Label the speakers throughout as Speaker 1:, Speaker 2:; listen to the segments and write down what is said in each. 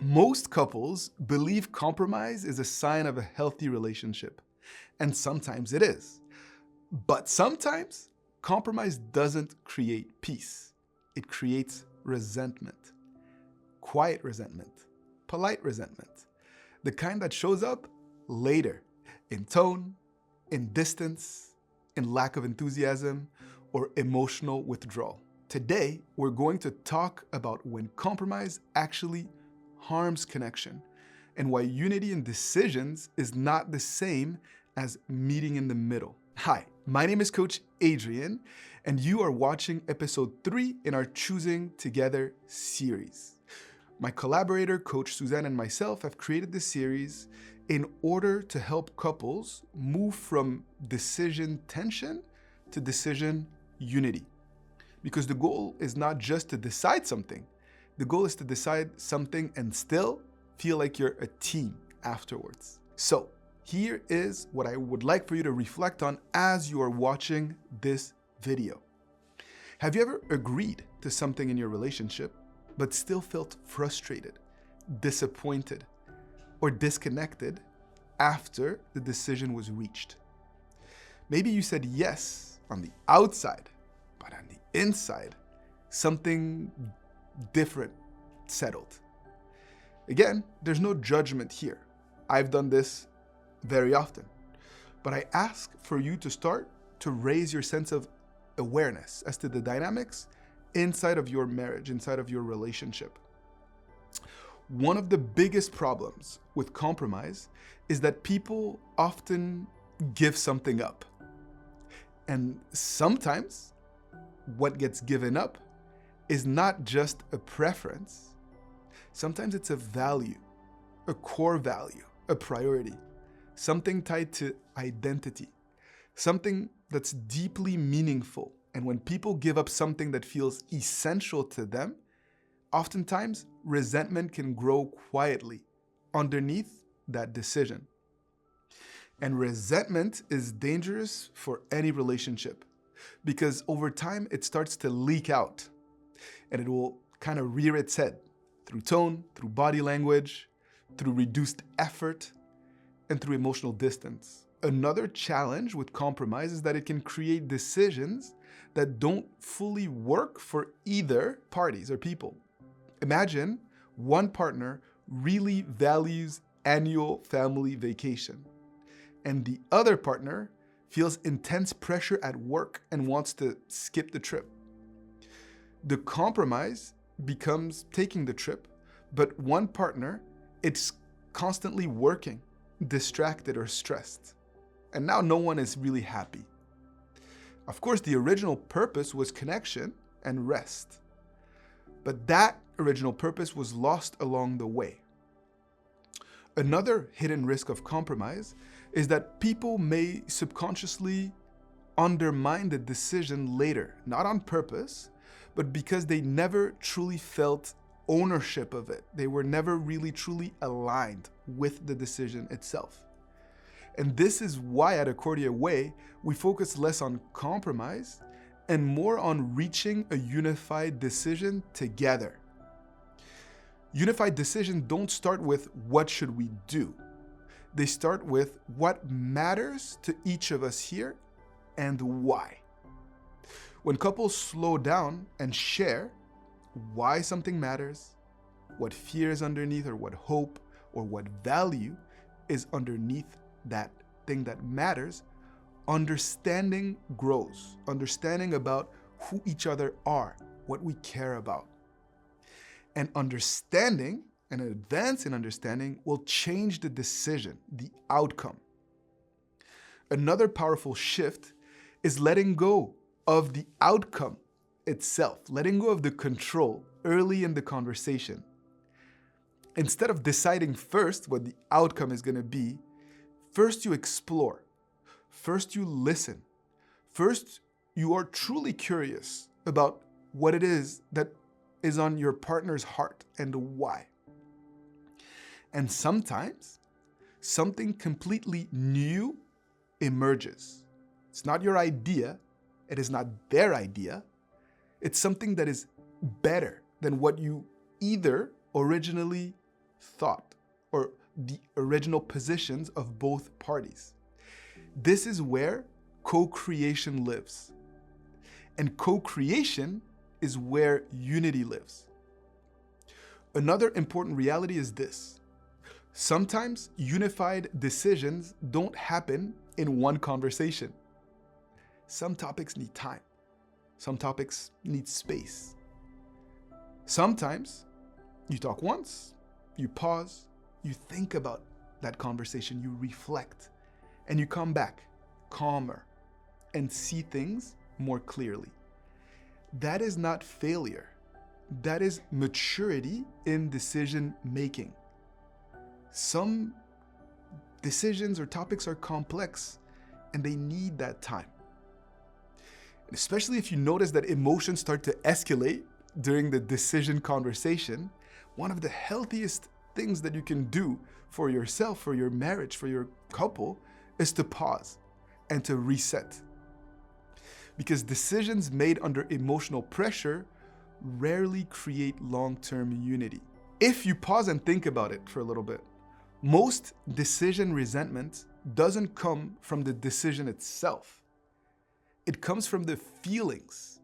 Speaker 1: Most couples believe compromise is a sign of a healthy relationship, and sometimes it is. But sometimes compromise doesn't create peace. It creates resentment, quiet resentment, polite resentment, the kind that shows up later in tone, in distance, in lack of enthusiasm, or emotional withdrawal. Today, we're going to talk about when compromise actually harms connection and why unity in decisions is not the same as meeting in the middle. Hi, my name is Coach Adrian, and you are watching episode 3 in our Choosing Together series. My collaborator, Coach Suzanne, and myself have created this series in order to help couples move from decision tension to decision unity. Because the goal is not just to decide something, the goal is to decide something and still feel like you're a team afterwards. So, here is what I would like for you to reflect on as you are watching this video. Have you ever agreed to something in your relationship, but still felt frustrated, disappointed, or disconnected after the decision was reached? Maybe you said yes on the outside, but on the inside, something different settled. Again, there's no judgment here. I've done this very often. But I ask for you to start to raise your sense of awareness as to the dynamics inside of your marriage, inside of your relationship. One of the biggest problems with compromise is that people often give something up. And sometimes what gets given up is not just a preference. Sometimes it's a value, a core value, a priority, something tied to identity, something that's deeply meaningful. And when people give up something that feels essential to them, oftentimes resentment can grow quietly underneath that decision. And resentment is dangerous for any relationship because over time it starts to leak out and it will kind of rear its head through tone, through body language, through reduced effort, and through emotional distance. Another challenge with compromise is that it can create decisions that don't fully work for either parties or people. Imagine one partner really values annual family vacation, and the other partner feels intense pressure at work and wants to skip the trip. The compromise becomes taking the trip, but one partner, it's constantly working, distracted or stressed. And now no one is really happy. Of course, the original purpose was connection and rest. But that original purpose was lost along the way. Another hidden risk of compromise is that people may subconsciously undermine the decision later, not on purpose, but because they never truly felt ownership of it. They were never really truly aligned with the decision itself. And this is why at Acordia Way, we focus less on compromise and more on reaching a unified decision together. Unified decisions don't start with what should we do. They start with what matters to each of us here and why. When couples slow down and share why something matters, what fear is underneath, or what hope or what value is underneath that thing that matters, understanding grows. Understanding about who each other are, what we care about. And understanding, and an advance in understanding, will change the decision, the outcome. Another powerful shift is letting go of the outcome itself, letting go of the control early in the conversation. Instead of deciding first what the outcome is going to be, first you explore, first you listen, first you are truly curious about what it is that is on your partner's heart and why. And sometimes something completely new emerges. It's not your idea, it is not their idea, it's something that is better than what you either originally thought or the original positions of both parties. This is where co-creation lives. And co-creation is where unity lives. Another important reality is this. Sometimes unified decisions don't happen in one conversation. Some topics need time. Some topics need space. Sometimes you talk once, you pause, you think about that conversation, you reflect, and you come back calmer and see things more clearly. That is not failure. That is maturity in decision making. Some decisions or topics are complex and they need that time. And especially if you notice that emotions start to escalate during the decision conversation, one of the healthiest things that you can do for yourself, for your marriage, for your couple, is to pause and to reset. Because decisions made under emotional pressure rarely create long-term unity. If you pause and think about it for a little bit, most decision resentment doesn't come from the decision itself. It comes from the feelings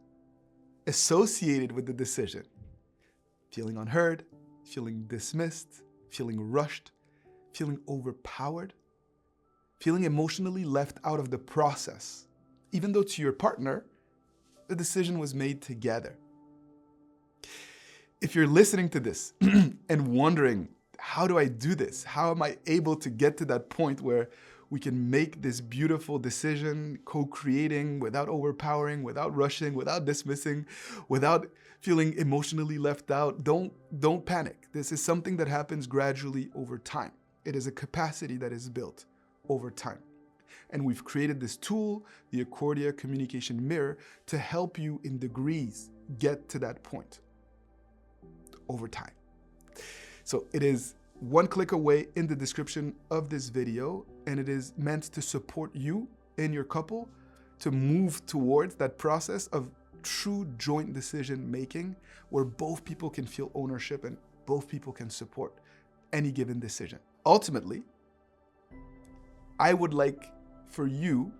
Speaker 1: associated with the decision. Feeling unheard, feeling dismissed, feeling rushed, feeling overpowered, feeling emotionally left out of the process, even though to your partner, the decision was made together. If you're listening to this and wondering, how do I do this? How am I able to get to that point where we can make this beautiful decision, co-creating without overpowering, without rushing, without dismissing, without feeling emotionally left out? Don't panic. This is something that happens gradually over time. It is a capacity that is built over time. And we've created this tool, the Acordia Communication Mirror, to help you in degrees get to that point over time. So it is one click away in the description of this video, and it is meant to support you and your couple to move towards that process of true joint decision making, where both people can feel ownership and both people can support any given decision. Ultimately, I would like for you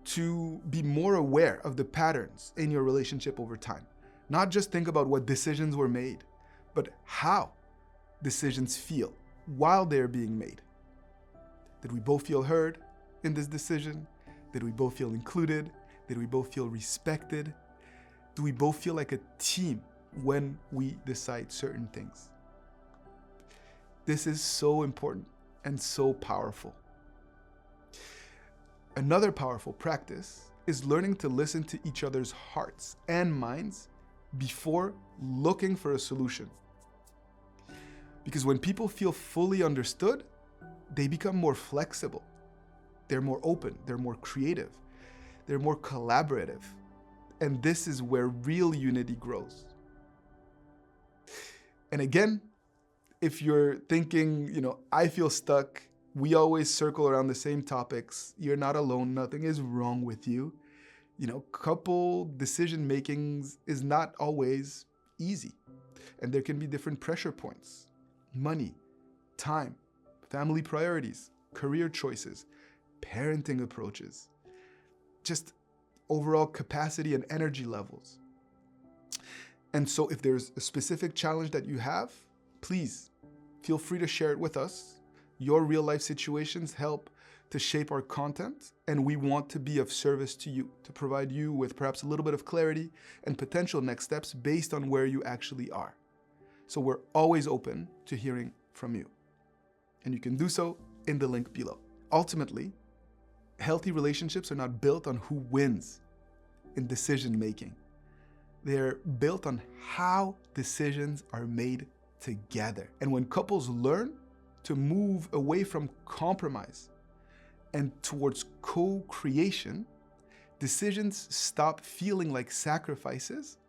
Speaker 1: to be more aware of the patterns in your relationship over time. Not just think about what decisions were made, but how decisions feel while they're being made. Did we both feel heard in this decision? Did we both feel included? Did we both feel respected? Do we both feel like a team when we decide certain things? This is so important and so powerful. Another powerful practice is learning to listen to each other's hearts and minds before looking for a solution. Because when people feel fully understood, they become more flexible. They're more open, they're more creative, they're more collaborative. And this is where real unity grows. And again, if you're thinking, I feel stuck, we always circle around the same topics, you're not alone, nothing is wrong with you. Couple decision making is not always easy. And there can be different pressure points. Money, time, family priorities, career choices, parenting approaches, just overall capacity and energy levels. And so if there's a specific challenge that you have, please feel free to share it with us. Your real life situations help to shape our content, and we want to be of service to you, to provide you with perhaps a little bit of clarity and potential next steps based on where you actually are. So we're always open to hearing from you. And you can do so in the link below. Ultimately, healthy relationships are not built on who wins in decision making. They're built on how decisions are made together. And when couples learn to move away from compromise and towards co-creation, decisions stop feeling like sacrifices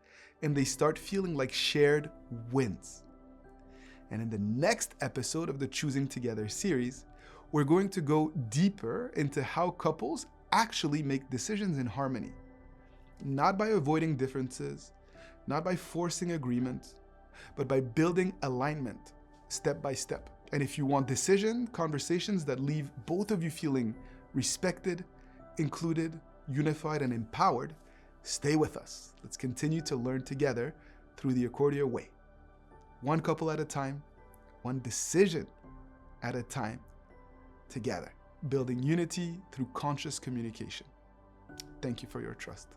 Speaker 1: and they start feeling like shared wins. And in the next episode of the Choosing Together series, we're going to go deeper into how couples actually make decisions in harmony. Not by avoiding differences, not by forcing agreement, but by building alignment step by step. And if you want conversations that leave both of you feeling respected, included, unified, and empowered, stay with us. Let's continue to learn together through the Acordia Way. One couple at a time, one decision at a time, together, building unity through conscious communication. Thank you for your trust.